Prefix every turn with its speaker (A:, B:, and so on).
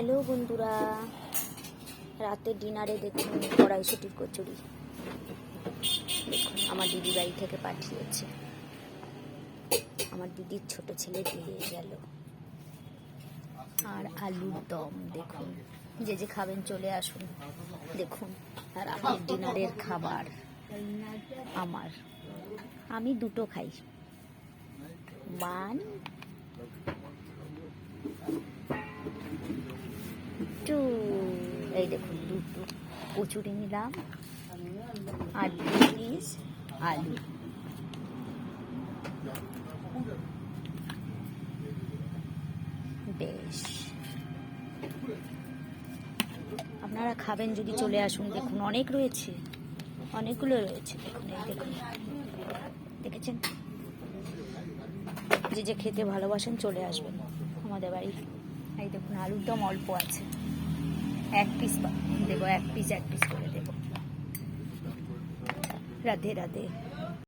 A: Hello বন্ধুরা, রাতের ডিনারে দেখুন কড়াইশুঁটির কচুরি। দেখুন আমার দিদি বাড়ি থেকে পাঠিয়েছে, আমার দিদির ছোট ছেলে দিয়ে গেল। আর আলুর দম দেখুন, যে যে খাবেন চলে আসুন। দেখুন রাতের ডিনারের খাবার আমার, আমি দুটো খাই। এই দেখুন দুটো কচুরি নিলাম আর 2 পিস আলু। বেশ, আপনারা খাবেন যদি চলে আসুন। দেখুন অনেক রয়েছে, অনেকগুলো রয়েছে। দেখুন এই দেখুন, দেখেছেন? যে যে খেতে ভালোবাসেন চলে আসবেন আমাদের বাড়ি। এই দেখুন আলুর দম অল্প আছে, 1 পিস দেবো, 1 পিস করে দেবো। রাধে রাধে।